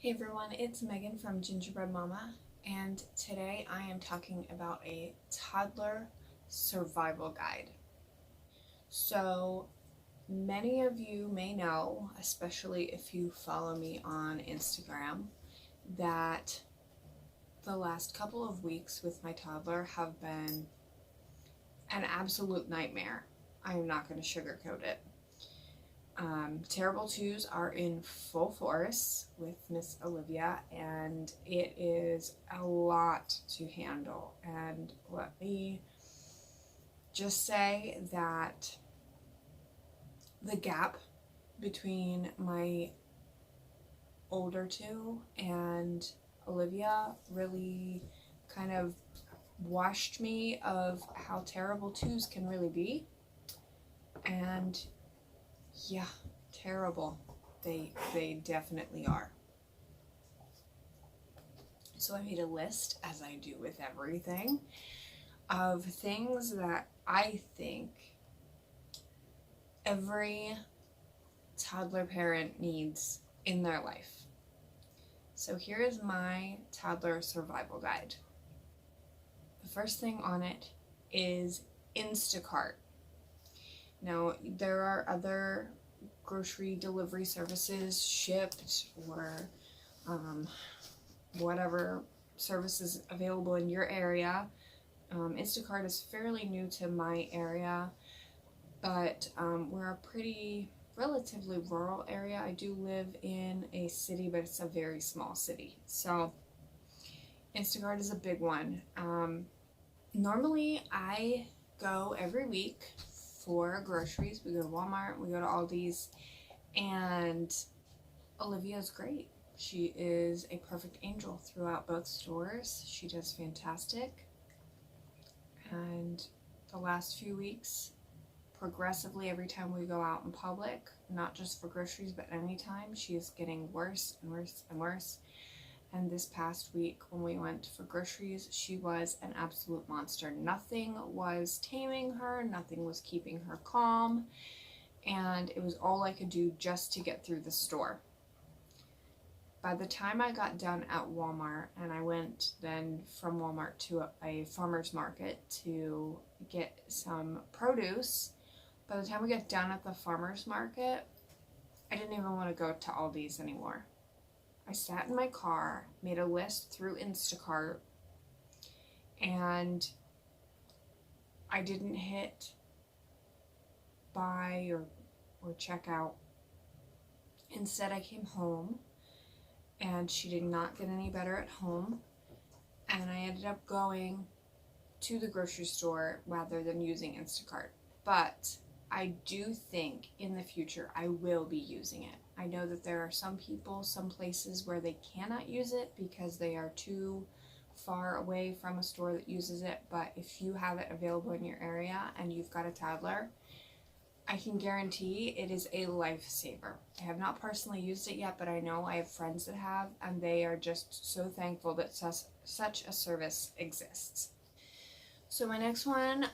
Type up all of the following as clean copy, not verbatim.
Hey everyone, it's Megan from Gingerbread Mama, and today I am talking about a toddler survival guide. So, many of you may know, especially if you follow me on Instagram, that the last couple of weeks with my toddler have been an absolute nightmare. I am not going to sugarcoat it. Terrible twos are in full force with Miss Olivia, and it is a lot to handle. And let me just say that the gap between my older two and Olivia really kind of washed me of how terrible twos can really be. And yeah, terrible. They definitely are. So I made a list, as I do with everything, of things that I think every toddler parent needs in their life. So here is my toddler survival guide. The first thing on it is Instacart. Now, there are other grocery delivery services, Shipped, or whatever services available in your area. Instacart is fairly new to my area, but we're a pretty relatively rural area. I do live in a city, but it's a very small city. So Instacart is a big one. Normally, I go every week for groceries. We go to Walmart, we go to Aldi's, and Olivia's great. She is a perfect angel throughout both stores. She does fantastic. And the last few weeks, progressively every time we go out in public, not just for groceries, but anytime, she is getting worse and worse and worse. And this past week, when we went for groceries, she was an absolute monster. Nothing was taming her, nothing was keeping her calm, and it was all I could do just to get through the store. By the time I got done at Walmart, and I went then from Walmart to a farmer's market to get some produce, by the time we got done at the farmer's market, I didn't even want to go to Aldi's anymore. I sat in my car, made a list through Instacart, and I didn't hit buy or check out. Instead, I came home, and she did not get any better at home, and I ended up going to the grocery store rather than using Instacart. But I do think in the future I will be using it. I know that there are some people, some places where they cannot use it because they are too far away from a store that uses it, but if you have it available in your area and you've got a toddler, I can guarantee it is a lifesaver. I have not personally used it yet, but I know I have friends that have, and they are just so thankful that such a service exists. So my next one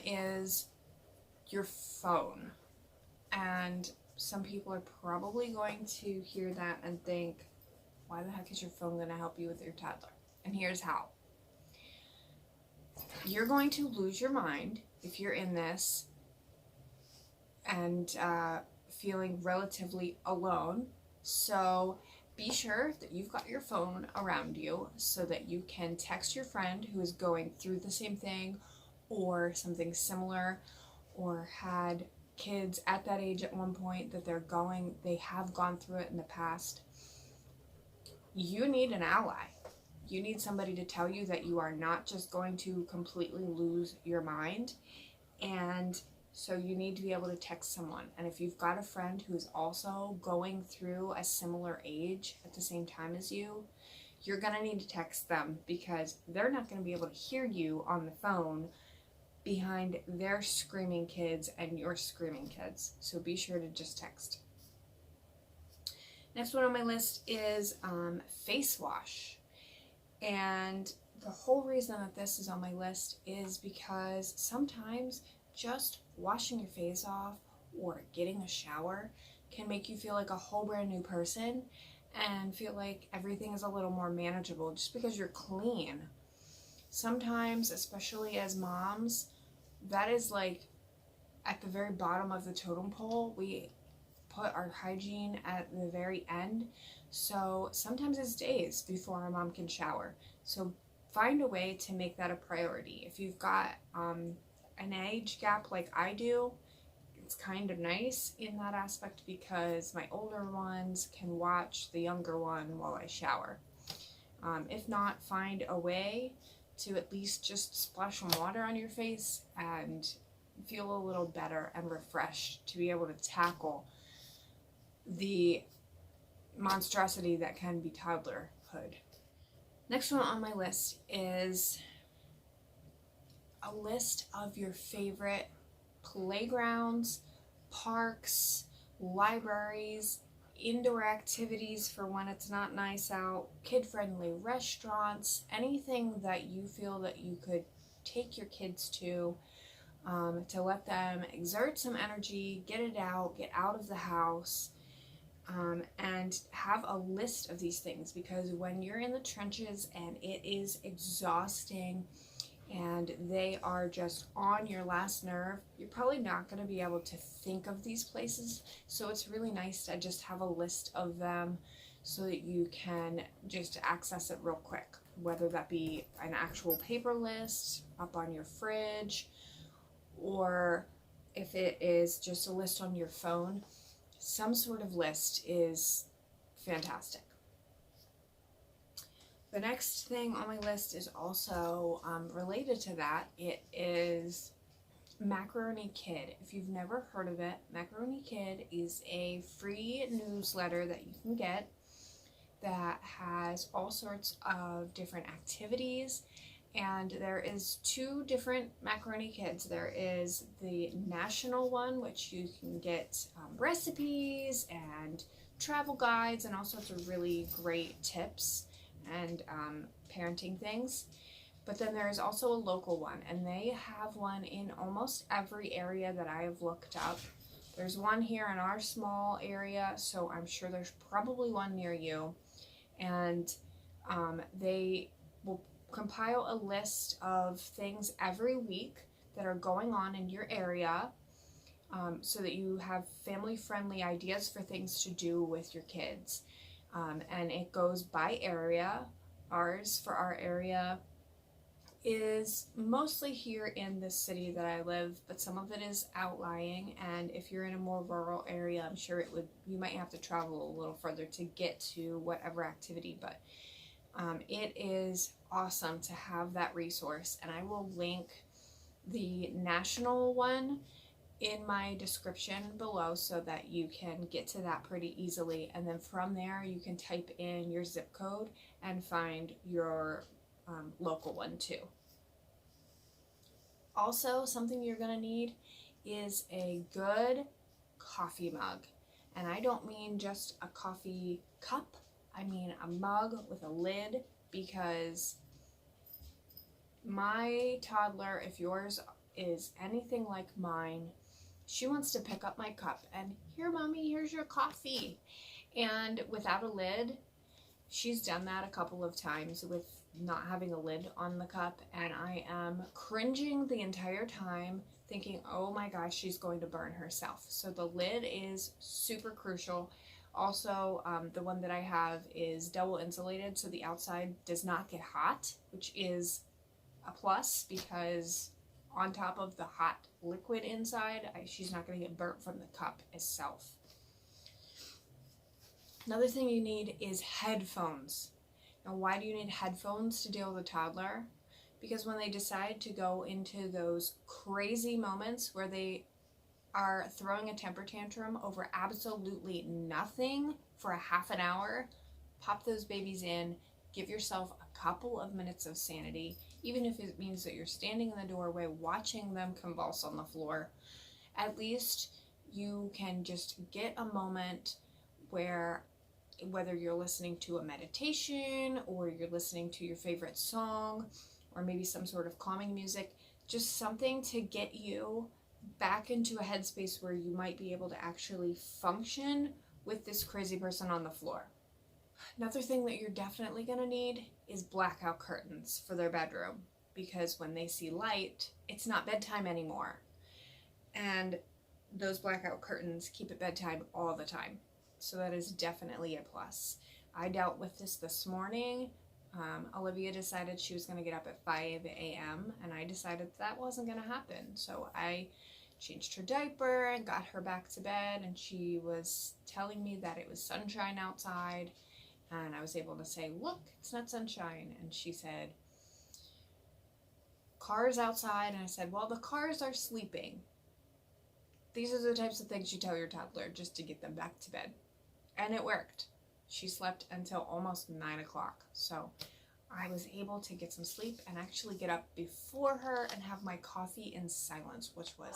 is your phone. And some people are probably going to hear that and think, why the heck is your phone going to help you with your toddler? And here's how. You're going to lose your mind if you're in this and feeling relatively alone. So be sure that you've got your phone around you so that you can text your friend who is going through the same thing or something similar, or had kids at that age at one point that they have gone through it in the past. You need an ally. You need somebody to tell you that you are not just going to completely lose your mind. And so you need to be able to text someone. And if you've got a friend who's also going through a similar age at the same time as you, you're going to need to text them, because they're not going to be able to hear you on the phone behind their screaming kids and your screaming kids. So be sure to just text. Next one on my list is face wash. And the whole reason that this is on my list is because sometimes just washing your face off or getting a shower can make you feel like a whole brand new person. and feel like everything is a little more manageable just because you're clean. Sometimes, especially as moms, that is like at the very bottom of the totem pole. We put our hygiene at the very end. So sometimes it's days before our mom can shower. So find a way to make that a priority. If you've got an age gap like I do, it's kind of nice in that aspect because my older ones can watch the younger one while I shower. If not, find a way to at least just splash some water on your face and feel a little better and refreshed to be able to tackle the monstrosity that can be toddlerhood. Next one on my list is a list of your favorite playgrounds, parks, libraries, indoor activities for when it's not nice out, kid-friendly restaurants, anything that you feel that you could take your kids to let them exert some energy, get it out, get out of the house, and have a list of these things, because when you're in the trenches and it is exhausting and they are just on your last nerve, you're probably not going to be able to think of these places. So it's really nice to just have a list of them so that you can just access it real quick, whether that be an actual paper list up on your fridge, or if it is just a list on your phone. Some sort of list is fantastic. The next thing on my list is also related to that. It is Macaroni Kid. If you've never heard of it, Macaroni Kid is a free newsletter that you can get that has all sorts of different activities. And there is 2 different Macaroni Kids. There is the national one, which you can get recipes and travel guides and all sorts of really great tips and parenting things. But then there is also a local one, and they have one in almost every area that I have looked up. There's one here in our small area, so I'm sure there's probably one near you. And they will compile a list of things every week that are going on in your area, so that you have family-friendly ideas for things to do with your kids. And it goes by area. Ours, for our area, is mostly here in the city that I live, but some of it is outlying, and if you're in a more rural area, I'm sure you might have to travel a little further to get to whatever activity, but it is awesome to have that resource, and I will link the national one in my description below so that you can get to that pretty easily, and then from there you can type in your zip code and find your local one too. Also, something you're going to need is a good coffee mug, and I don't mean just a coffee cup, I mean a mug with a lid, because my toddler, if yours is anything like mine, she wants to pick up my cup and, "Here, mommy, here's your coffee." And without a lid, she's done that a couple of times with not having a lid on the cup, and I am cringing the entire time thinking, oh my gosh, she's going to burn herself. So the lid is super crucial. Also, the one that I have is double insulated, so the outside does not get hot, which is a plus, because on top of the hot liquid inside, she's not going to get burnt from the cup itself. Another thing you need is headphones. Now, why do you need headphones to deal with a toddler? Because when they decide to go into those crazy moments where they are throwing a temper tantrum over absolutely nothing for a half an hour, pop those babies in, give yourself a couple of minutes of sanity, even if it means that you're standing in the doorway watching them convulse on the floor. At least you can just get a moment where, whether you're listening to a meditation or you're listening to your favorite song or maybe some sort of calming music, just something to get you back into a headspace where you might be able to actually function with this crazy person on the floor. Another thing that you're definitely going to need is blackout curtains for their bedroom, because when they see light, it's not bedtime anymore. And those blackout curtains keep it bedtime all the time. So that is definitely a plus. I dealt with this morning. Olivia decided she was going to get up at 5 a.m. and I decided that wasn't going to happen. So I changed her diaper and got her back to bed, and she was telling me that it was sunshine outside, and I was able to say, look, it's not sunshine. And she said, cars outside. And I said, well, the cars are sleeping. These are the types of things you tell your toddler just to get them back to bed. And it worked. She slept until almost 9 o'clock. So I was able to get some sleep and actually get up before her and have my coffee in silence, which was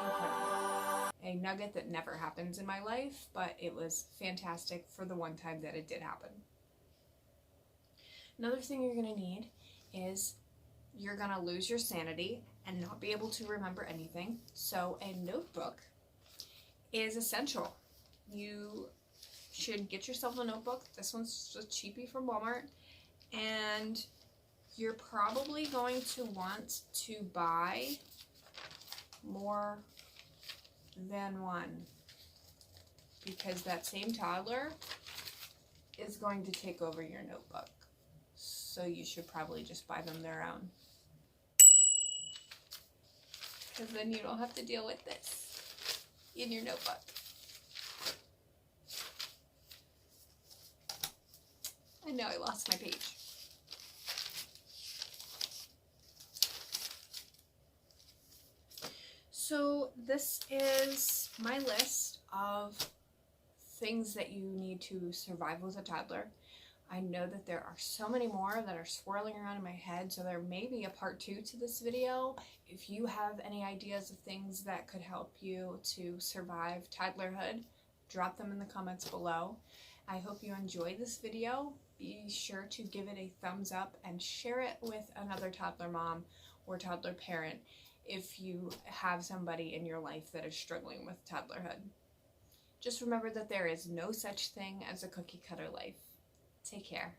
incredible. A nugget that never happens in my life, but it was fantastic for the one time that it did happen. Another thing you're going to need is you're going to lose your sanity and not be able to remember anything. So a notebook is essential. You should get yourself a notebook. This one's just a cheapie from Walmart. And you're probably going to want to buy more than one, because that same toddler is going to take over your notebook. So you should probably just buy them their own, because then you don't have to deal with this in your notebook. I know I lost my page. So this is my list of things that you need to survive with a toddler. I know that there are so many more that are swirling around in my head, so there may be a part 2 to this video. If you have any ideas of things that could help you to survive toddlerhood, drop them in the comments below. I hope you enjoyed this video. Be sure to give it a thumbs up and share it with another toddler mom or toddler parent if you have somebody in your life that is struggling with toddlerhood. Just remember that there is no such thing as a cookie cutter life. Take care.